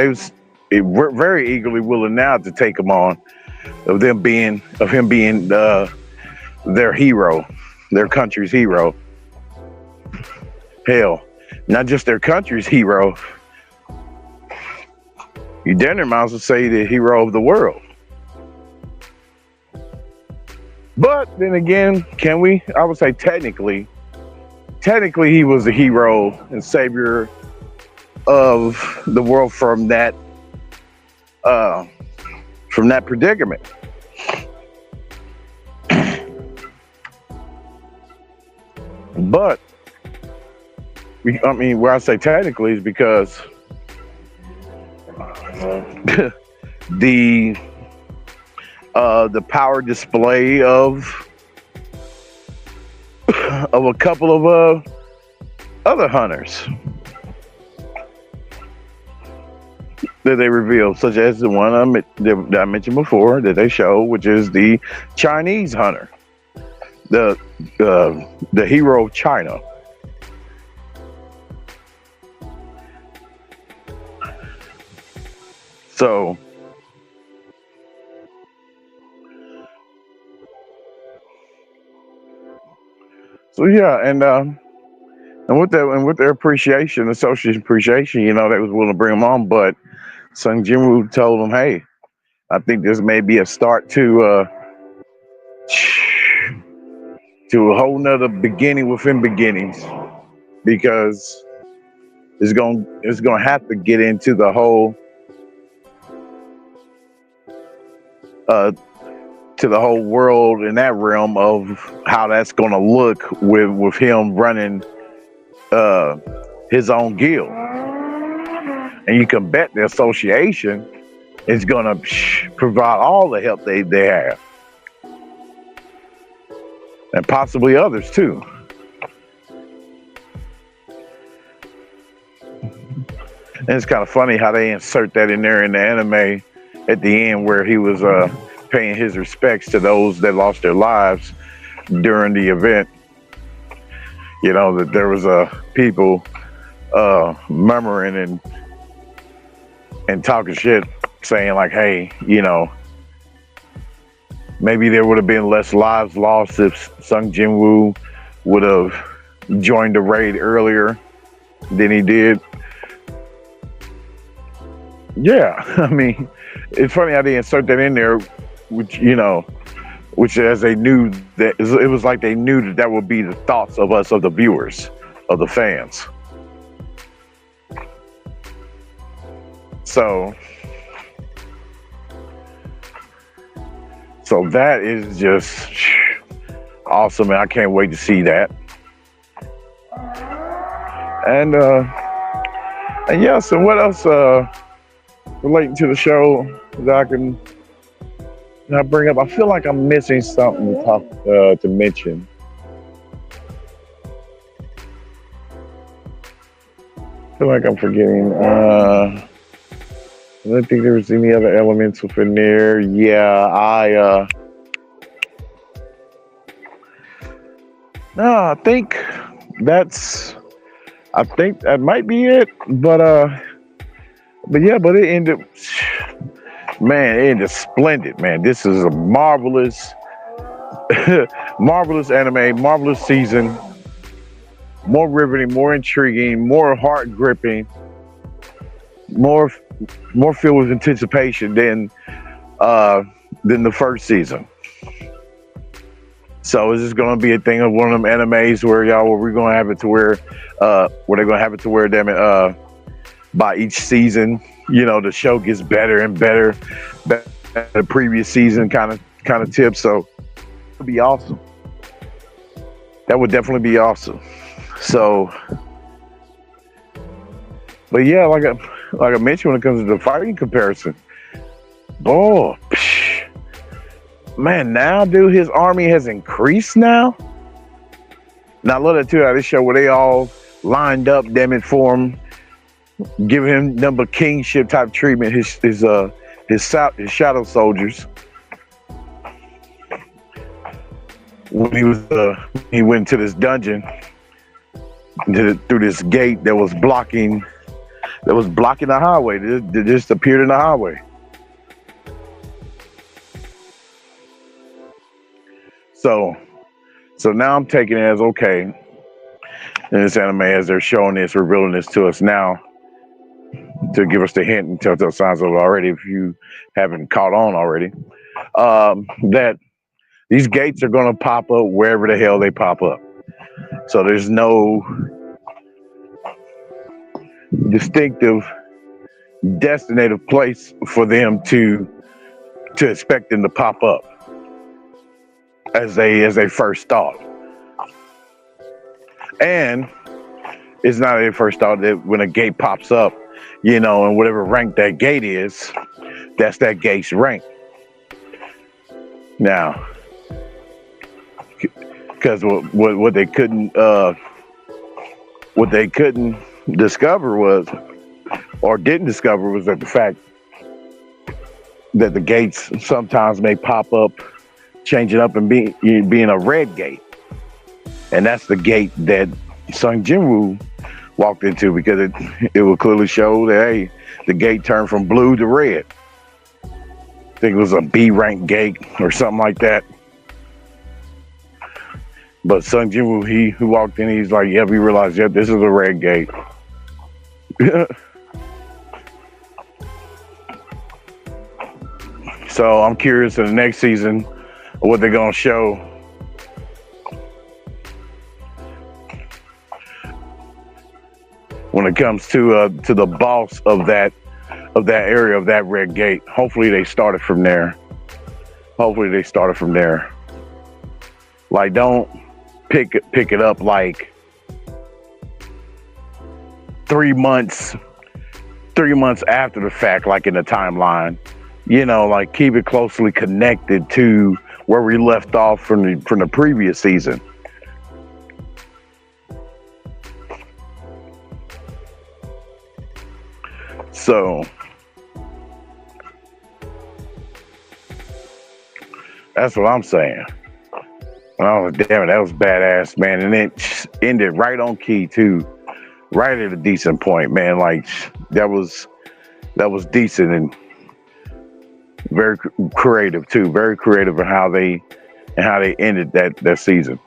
was very eagerly willing now to take him on, of him being their hero, their country's hero. Hell, not just their country's hero. You damn near might as well say the hero of the world. But then again, can we? I would say technically technically he was the hero and savior of the world uh, from that predicament. But I mean, where I say technically is because the the power display of a couple of other hunters that they revealed, such as the one that I mentioned before that they show, which is the Chinese hunter, the the hero of China. So yeah, and with that and with their appreciation, association appreciation, you know, they was willing to bring them on, but Sung Jinwoo told them, "Hey, I think this may be a start to a whole nother beginning within beginnings, because it's gonna have to get into the whole uh to the whole world in that realm of how that's gonna look with him running uh his own guild, and you can bet the association is gonna provide all the help they have, and possibly others too." And it's kind of funny how they insert that in there in the anime at the end, where he was paying his respects to those that lost their lives during the event. You know, that there was people murmuring and talking shit, saying like, "Hey, you know, maybe there would have been less lives lost if Sung Jinwoo would have joined the raid earlier than he did." Yeah, I mean, it's funny how they insert that in there, which, you know, which, as they knew that it was like they knew that that would be the thoughts of us, of the viewers, of the fans. So that is just awesome, and I can't wait to see that. And yeah, so what else relating to the show that I can bring up? I feel like I'm missing something to talk to mention. I feel like I'm forgetting. I don't think there was any other elements within there. Yeah, no, I think that might be it. But yeah, but it ended, man, it ended splendid, man. This is a marvelous, marvelous anime, marvelous season. More riveting, more intriguing, more heart gripping, more filled with anticipation than the first season. So is this going to be a thing of one of them animes where we're going to have it to where they're going to have it to where, damn it, by each season, you know, the show gets better and better than the previous season kind of tip. So it would be awesome. That would definitely be awesome. So, but yeah, like I mentioned, when it comes to the fighting comparison, boy, man, now, dude, his army has increased now. Now, I love that too, how this show where they all lined up, damn it, for him, giving him number kingship type treatment. His shadow soldiers. When he went to this dungeon, through this gate that was blocking the highway. They just appeared in the highway. So now I'm taking it as okay in this anime, as they're showing this, revealing this to us now, to give us the hint and telltale signs of it already, if you haven't caught on already, that these gates are going to pop up wherever the hell they pop up. So there's no distinctive destinative place for them to expect them to pop up as they first thought. And it's not their first thought that when a gate pops up, and whatever rank that gate is, that's that gate's rank. Now, because what they couldn't discover was, or didn't discover, was that the fact that the gates sometimes may pop up, changing up and being a red gate, and that's the gate that Sung Jinwoo walked into, because it will clearly show that, hey, the gate turned from blue to red. I think it was a B rank gate or something like that. But Sung Jinwoo, he walked in, he's like, "Yep," he realized, "Yep, this is a red gate." So I'm curious in the next season what they're gonna show. When it comes to the boss of that area, of that red gate. Hopefully they started from there. Like, don't pick it up like 3 months after the fact, like in the timeline. Like, keep it closely connected to where we left off from the previous season. So that's what I'm saying. Oh, damn it, that was badass, man. And it ended right on key too. Right at a decent point, man. Like, that was decent and very creative too. Very creative in how they ended that season.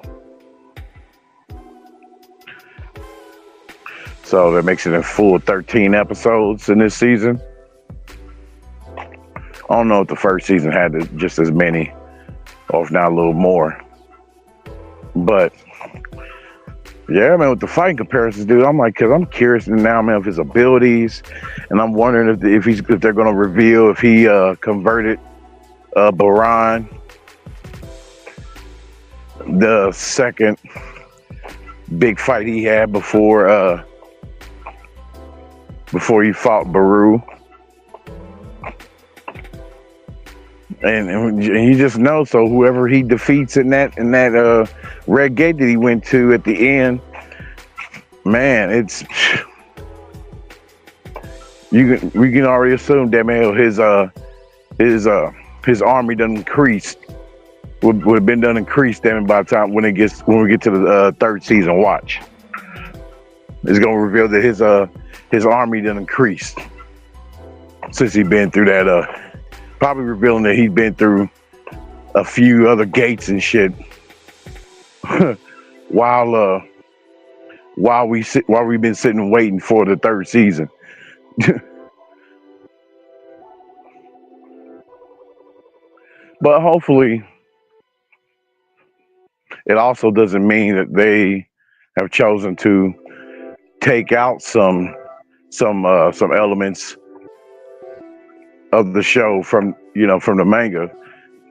So that makes it a full 13 episodes in this season. I don't know if the first season had just as many, or if not a little more. But yeah, man, with the fighting comparisons, dude, I'm like, because I'm curious now, man, of his abilities, and I'm wondering if they're gonna reveal if he converted Baran, the second big fight he had before he fought Baru. And you just know, so whoever he defeats in that red gate that he went to at the end, man, we can already assume that, man, his army done increased, would have been done increased then by the time when we get to the third season. Watch, it's gonna reveal that his army done increased since he been through that. Probably revealing that he's been through a few other gates and shit while we've been sitting waiting for the third season. But hopefully it also doesn't mean that they have chosen to take out some elements of the show from the manga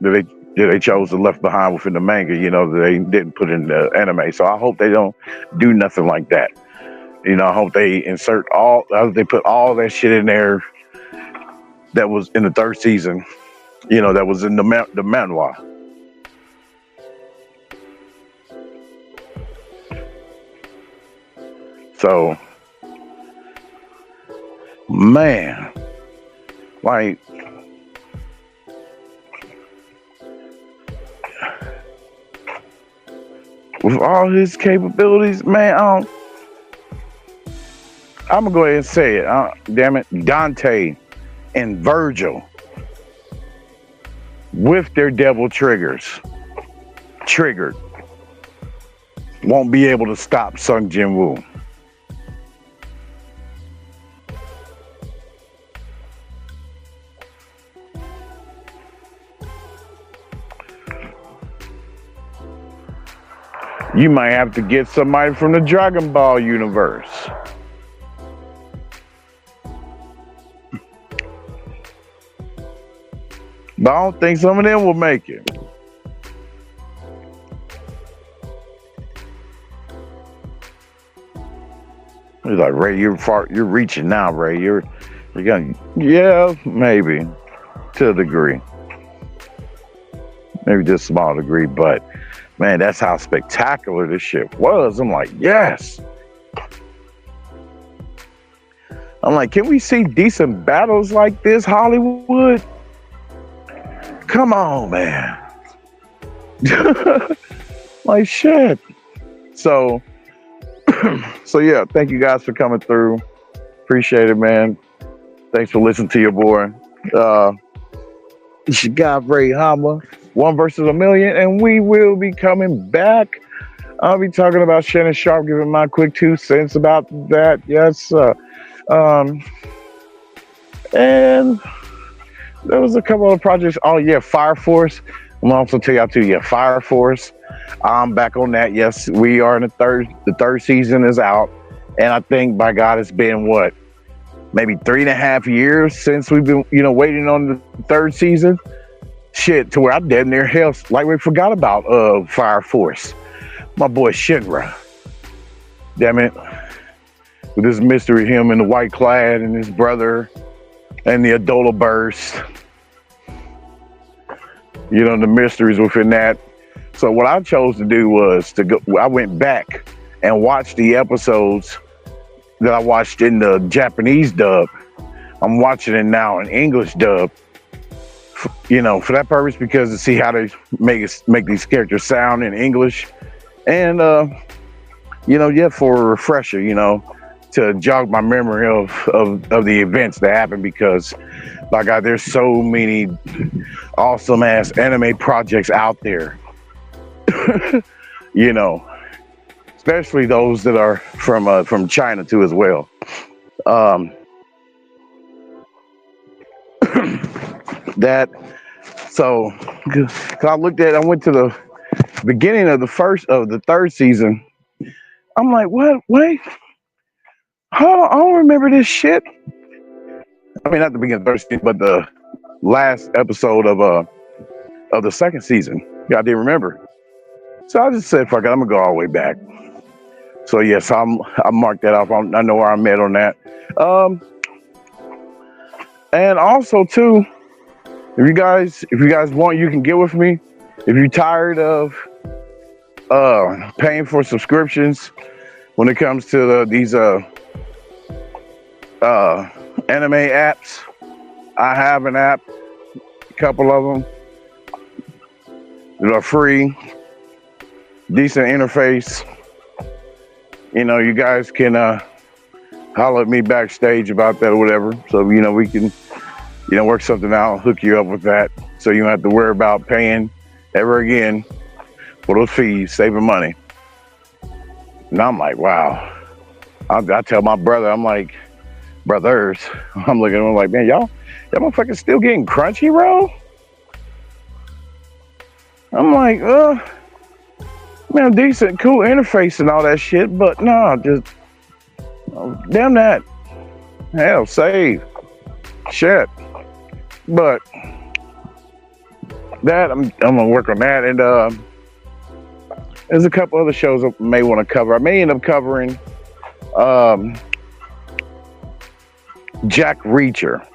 that they chose to left behind within the manga, that they didn't put in the anime. So I hope they don't do nothing like that. I hope they they put all that shit in there that was in the third season, that was in the manhwa. So, man, like, with all his capabilities, man, I'm gonna go ahead and say it. Damn it, Dante and Virgil, with their devil triggered, won't be able to stop Sung Jinwoo. You might have to get somebody from the Dragon Ball universe. But I don't think some of them will make it. He's like, Ray, you're reaching now, Ray. You're gonna, yeah, maybe to a degree, maybe just a small degree, but man, that's how spectacular this shit was. I'm like, yes. I'm like, can we see decent battles like this, Hollywood? Come on, man. Like shit. So yeah, thank you guys for coming through. Appreciate it, man. Thanks for listening to your boy. It's your guy Ray Hama, 1 versus a million, and we will be coming back. I'll be talking about Shannon Sharp, giving my quick 2 cents about that. Yes, and there was a couple of projects. Oh yeah, Fire Force. I'm gonna also tell y'all too. Yeah, Fire Force. I'm back on that. Yes, we are in the third season is out, and I think by God, it's been what, maybe 3.5 years since we've been, waiting on the 3rd season. Shit, to where I dead near hell, like we forgot about Fire Force. My boy Shinra. Damn it. With this mystery, him in the white clad and his brother and the Adola burst. The mysteries within that. So what I chose to do was I went back and watched the episodes that I watched in the Japanese dub. I'm watching it now in English dub. For that purpose, because to see how they make these characters sound in English, and for a refresher, to jog my memory of the events that happened, because by God, there's so many awesome ass anime projects out there. Especially those that are from China too as well. So I went to the beginning of the 3rd season. I'm like, what? Wait, I don't remember this shit. I mean, not the beginning of the 3rd season, but the last episode of the 2nd season. Yeah, I didn't remember. So I just said, fuck it, I'm gonna go all the way back. So yes, I marked that off. I know where I'm at on that. And also too, if you guys want, you can get with me. If you're tired of paying for subscriptions when it comes to these anime apps, I have an app, a couple of them that are free, decent interface. You guys can holler at me backstage about that or whatever. So we can work something out, hook you up with that, so you don't have to worry about paying ever again for those fees, saving money. And I'm like, wow. I tell my brother, I'm like, brothers, I'm looking at them like, man, y'all motherfuckers still getting Crunchyroll? I'm like, man, decent, cool interface and all that shit, but no, just damn that. Hell, save. Shit. But that I'm gonna work on that, and there's a couple other shows I may want to cover. I may end up covering Jack Reacher.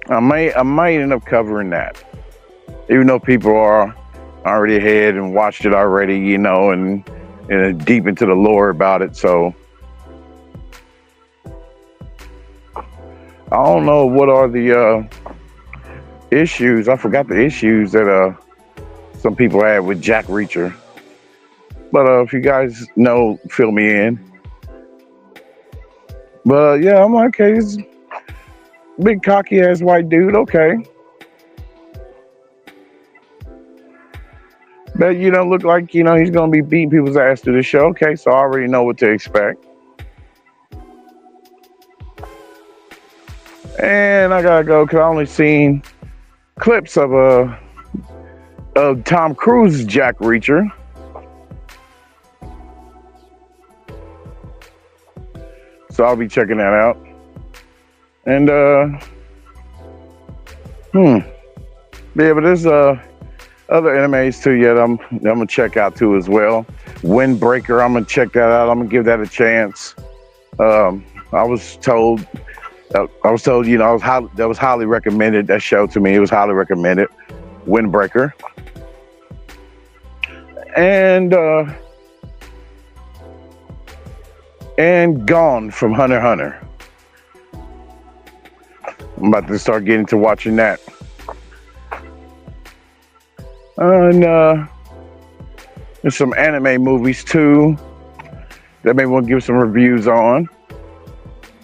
I might end up covering that, even though people are already ahead and watched it already, and deep into the lore about it. So I don't know what are the issues. I forgot the issues that some people had with Jack Reacher. But if you guys know, fill me in. But yeah, I'm like, okay, he's a big cocky ass white dude. Okay. But look like, he's going to be beating people's ass through the show. Okay, so I already know what to expect. And I gotta go because I only seen clips of Tom Cruise's Jack Reacher. So I'll be checking that out. And yeah, but there's other animes too yet I'm gonna check out too as well. Windbreaker, I'm gonna check that out. I'm gonna give that a chance. I was told, you know, that was highly recommended. That show to me, it was highly recommended. Windbreaker, and Gone from Hunter x Hunter. I'm about to start getting to watching that. And there's some anime movies too that maybe we'll give some reviews on.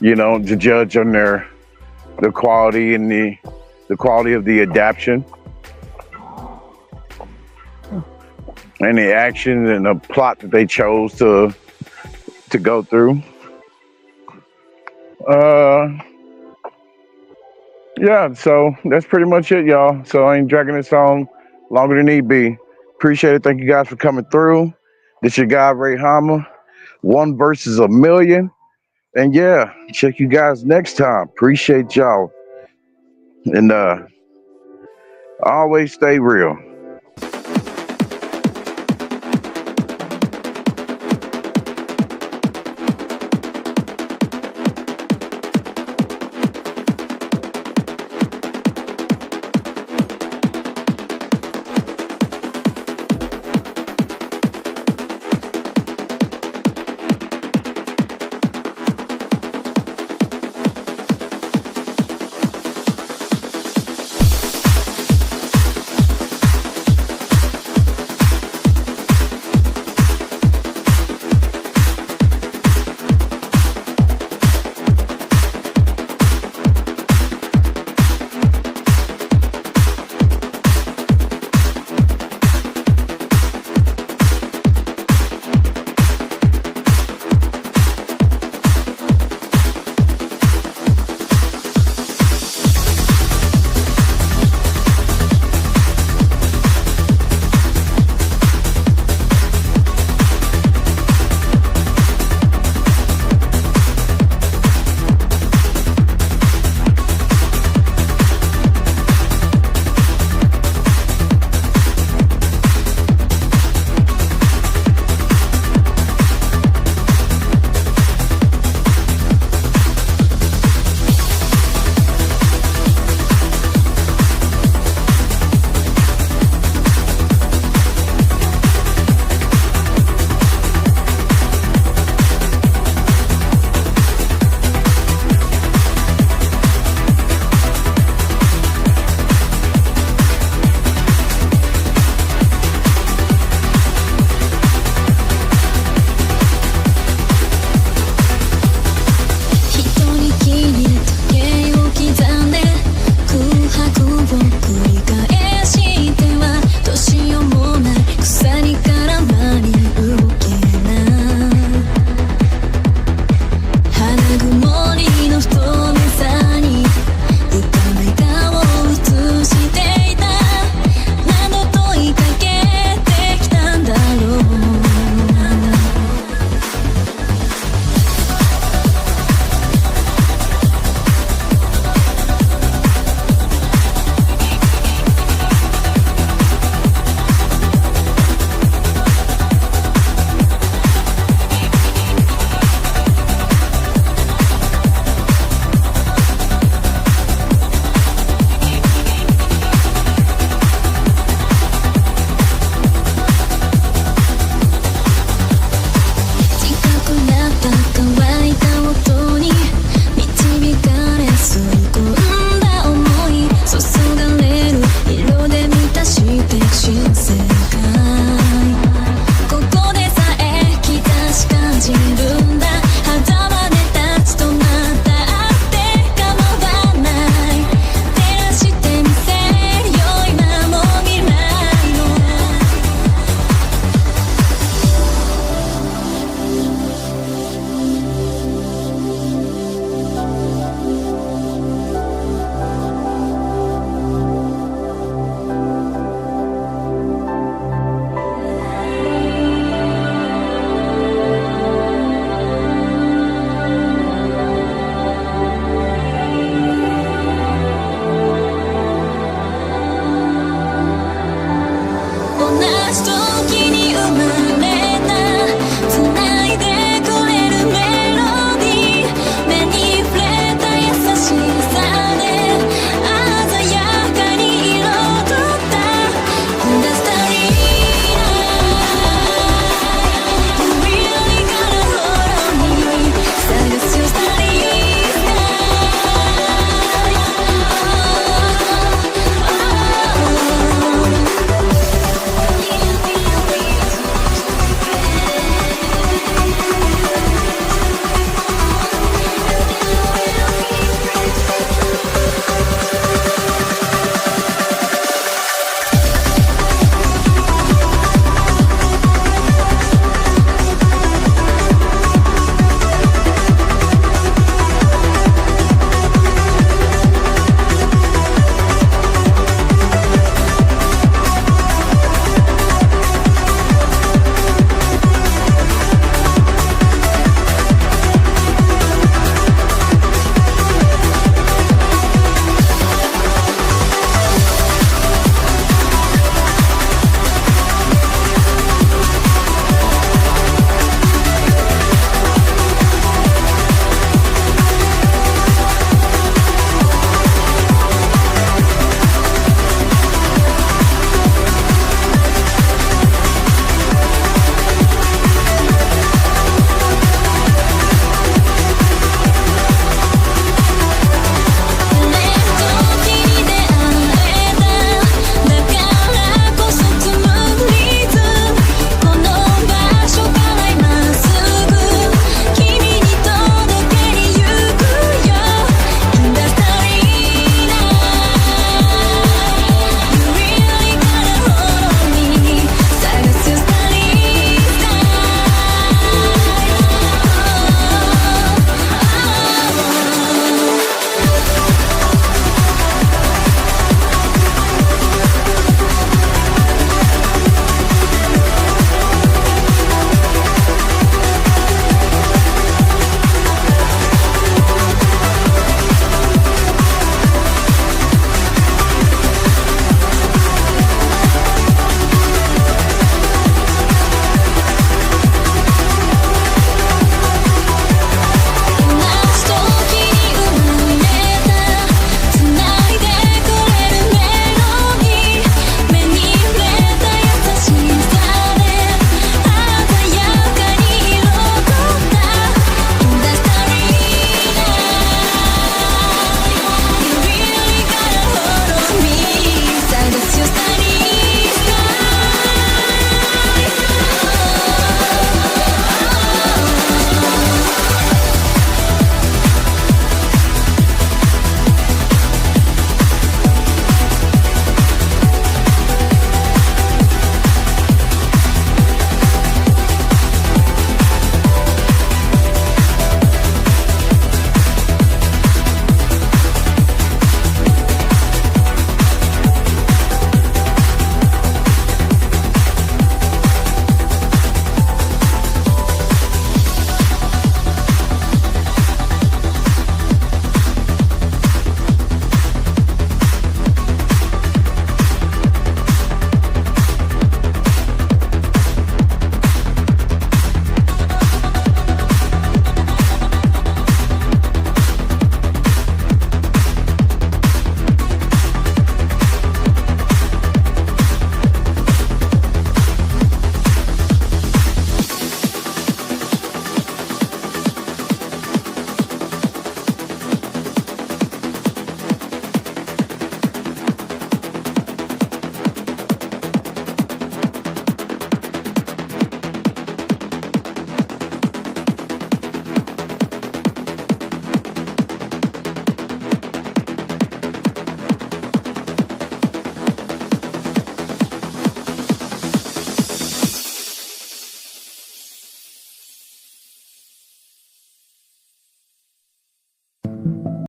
You know, to judge on the quality and the quality of the adaptation and the action and the plot that they chose to go through. Yeah, so that's pretty much it, y'all. So I ain't dragging this on longer than need be. Appreciate it. Thank you guys for coming through. This your guy, Ray Hama. 1 versus a million. And yeah, check you guys next time. Appreciate y'all. And always stay real.